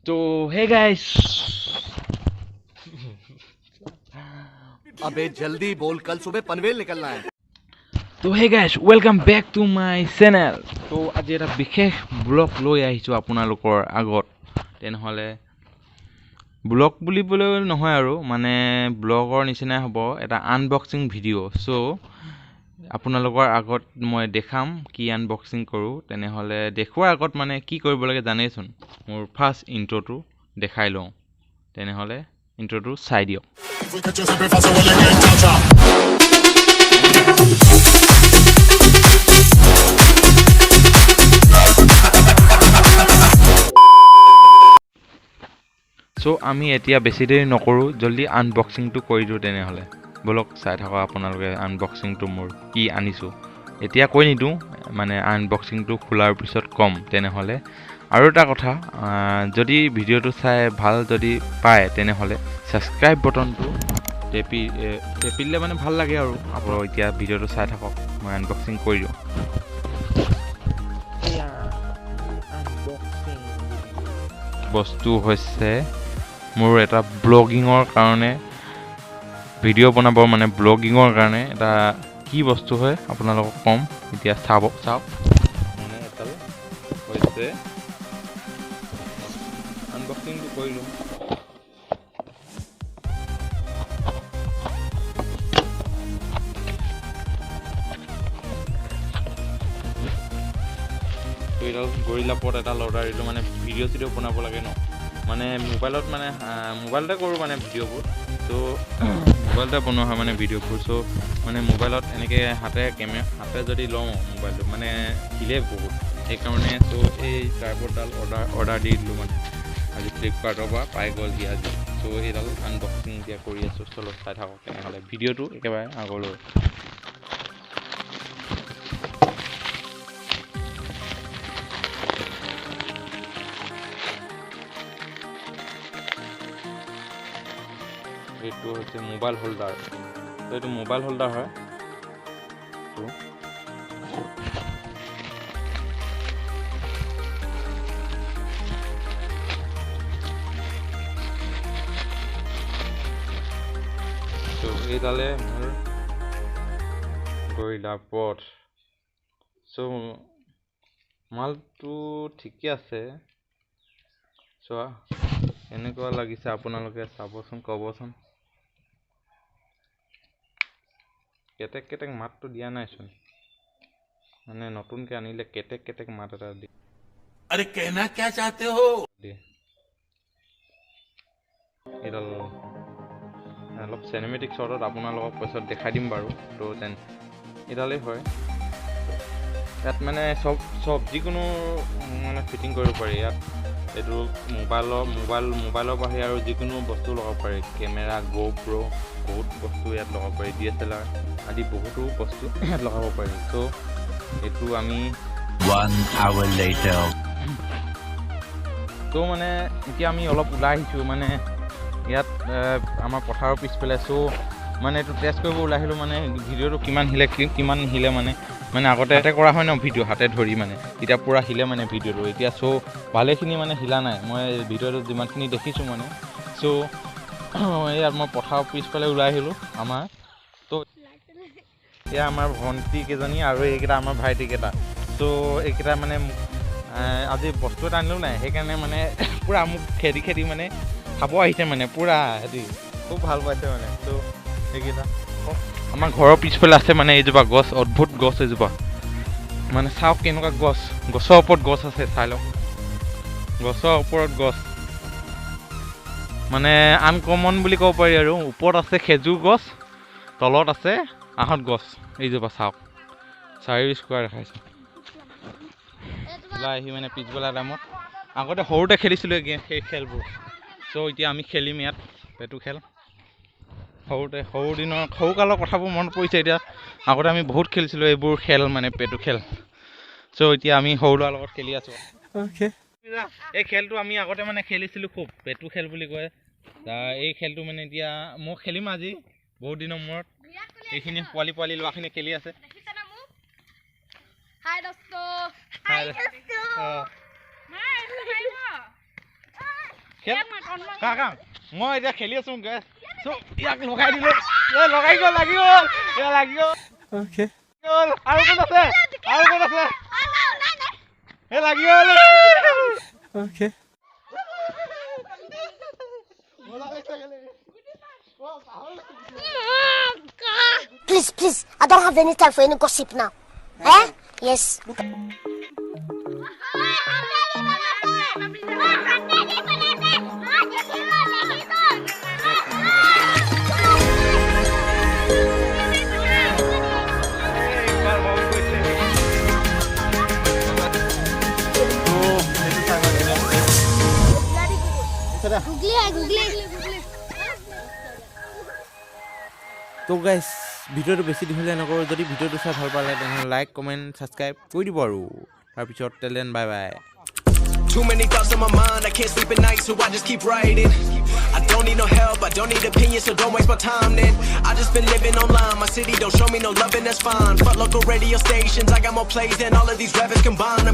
तो hey guys अबे जल्दी बोल, कल सुबह पनवेल निकलना है। तो hey guys welcome back to my channel. तो आज এটা বিশেষ ব্লগ লৈ আহিছো আপোনালোকৰ আগত। তেনেহলে ব্লগ বুলিবলৈ নহয় আৰু মানে ব্লগৰ নিচিনাই হ'ব এটা আনবক্সিং ভিডিঅ'। সো আপোনালোকৰ আগত মই দেখাম কি আনবক্সিং কৰো। তেনেহলে দেখুৱাৰ আগত মানে কি কৰিব লাগে জানেইছোন। মোৰ ফাৰ্স্ট ইন্ট্ৰোটো দেখাই লওঁ। তেনেহলে ইন্ট্ৰোটো চাই দিয়ক। সো আমি এতিয়া বেছি দেৰি নকৰো, জলদি আনবক্সিংটো কৰি দিওঁ। তেনেহলে বলক চাই থাকক আপোনালোকে আনবক্সিংটো মোৰ কি আনিছো। এতিয়া কৈ নিদো মানে আনবক্সিংটো খোলাৰ পিছত কম। তেনেহলে আৰু এটা কথা, যদি ভিডিঅ'টো চাই ভাল যদি পায় তেনেহলে সাবস্ক্ৰাইব বটনটো টেপিলে মানে ভাল লাগে আৰু। আপোনালোক এতিয়া ভিডিঅ'টো চাই থাকক, মই আনবক্সিং কৰি দিওঁ। বস্তু হৈছে মোৰ এটা ব্লগিঙৰ কাৰণে ভিডিঅ' বনাব মানে ব্লগিঙৰ কাৰণে এটা কি বস্তু হয় আপোনালোকক কম। এতিয়া চাওক মানে এটা হৈছে আনবক্সিংটো কৰিলোঁ। এডাল গৰিলা পট এটা অৰ্ডাৰ দিলোঁ, মানে ভিডিঅ' বনাব লাগে ন। মানে মোবাইলত মানে মোবাইলতে কৰোঁ মানে ভিডিঅ'বোৰ। তো মোবাইলতে বনোৱা হয় মানে ভিডিঅ'বোৰ। চ' মানে মোবাইলত এনেকৈ হাতে যদি লওঁ মোবাইলটো মানে হিলে বহুত। সেইকাৰণে চ' এই ট্ৰাইপডডাল অৰ্ডাৰ দি দিলোঁ মানে আজি ফ্লিপকাৰ্টৰ পৰা পাই গ'লহি আজি। চ' এইডাল আনবক্সিং এতিয়া কৰি আছোঁ। চলো চাই থাকক তেনেহ'লে ভিডিঅ'টো একেবাৰে আগলৈ। এইটো হৈছে মোবাইল হোল্ডাৰ। তো এইটো মোবাইল হোল্ডাৰ হয়। তো এইডালে মোৰ গৰিলা পট। চ' মালটো ঠিকে আছে। চোৱা এনেকুৱা লাগিছে, আপোনালোকে চাবচোন, ক'বচোন। কেটেক মাতটো দিয়া নাইচোন, মানে নতুনকৈ আনিলে কেটেক মাত এটা দিয়ে। अरे कहना क्या चाहते हो? এইডাল অলপ চিনেমেটিক শ্বটত আপোনালোকক পিছত দেখাই দিম বাৰু। তো এইডালেই হয়। ইয়াত মানে চব যিকোনো মানে ফিটিং কৰিব পাৰি ইয়াত। এইটো মোবাইলৰ বাহিৰে আৰু যিকোনো বস্তু লগাব পাৰি। কেমেৰা, GoPro বহুত বস্তু ইয়াত লগাব পাৰি। DSLR আদি বহুতো বস্তু ইয়াত লগাব পাৰি। ত' এইটো আমি 1 hour later. তো মানে এতিয়া আমি অলপ ওলাই আহিছোঁ মানে ইয়াত আমাৰ পথাৰৰ পিছফালে। চ' মানে এইটো টেষ্ট কৰিব ওলাই আহিলোঁ মানে ভিডিঅ'টো কিমান হিলে মানে আগতে কৰা হয় ন ভিডিঅ' হাতে ধৰি মানে এতিয়া পূৰা হিলে মানে ভিডিঅ'টো এতিয়া। চ' ভালেখিনি মানে হিলা নাই, মই ভিডিঅ'টো যিমানখিনি দেখিছোঁ মানে। চ' ইয়াত মই পথাৰৰ পিছফালে ওলাই আহিলোঁ আমাৰ। তো এয়া আমাৰ ভণ্টি কেইজনী আৰু এইকেইটা আমাৰ ভাইটিকেইটা। চ' এইকেইটা মানে আজি বস্তু এটা আনিলেও নাই, সেইকাৰণে মানে পূৰা মোক খেদি মানে খাব আহিছে মানে পূৰা। সিহঁতি খুব ভাল পাইছে মানে। ত' সেইকেইটা আমাৰ ঘৰৰ পিছফালে আছে মানে এইজোপা গছ, অদ্ভুত গছ এজোপা। মানে চাওক কেনেকুৱা গছৰ ওপৰত গছ আছে, চাই লওক। গছৰ ওপৰত গছ মানে আনকমন বুলি ক'ব পাৰি আৰু। ওপৰত আছে খেজুৰ গছ, তলত আছে আহঁত গছ। এইজোপা চাওক 4 স্কোৱাৰ দেখাইছে। ওলাই আহি মানে পিছবেলা টাইমত আগতে সৰুতে খেলিছিলোঁ সেই খেলবোৰ। চ' এতিয়া আমি খেলিম ইয়াত পেটু খেল। সৰুকালৰ কথাবোৰ মনত পৰিছে এতিয়া। আগতে আমি বহুত খেলিছিলোঁ এইবোৰ খেল মানে পেটু খেল। চ' এতিয়া আমি সৰু ল'ৰাৰ লগত খেলি আছোঁ। এই খেলটো আমি আগতে মানে খেলিছিলোঁ খুব, পেটু খেল বুলি কয়। এই খেলটো মানে এতিয়া মই খেলিম আজি বহুত দিনৰ মূৰত। এইখিনি পোৱালি ল'ৰাখিনি খেলি আছে। हाय दोस्तों। খেল কা মই এতিয়া খেলি আছো ইয়াক লগাই দিলো লগাই গ'ল লাগি গ'ল Okay. আৰু কোন আছে লাগি গ'ল Okay. Please, I don't have any time for any gossip now. Eh? Yes. তো গাইজ ভিডিঅ'টো বেছি দীঘলীয়া নকৰোঁ যদি ভিডিঅ'টো চাই ভাল পালে তেনেহ'লে লাইক কমেণ্ট ছাবস্ক্ৰাইব কৰি দিব আৰু তাৰপিছত talent bye bye Too many thoughts on my mind, I can't sleep at night, so I just keep writing. I don't need no help, I don't need opinions, so don't waste my time then. I just been living online, my city don't show me no love and that's fine. Fuck local radio stations, I got more plays than all of these rappers combined.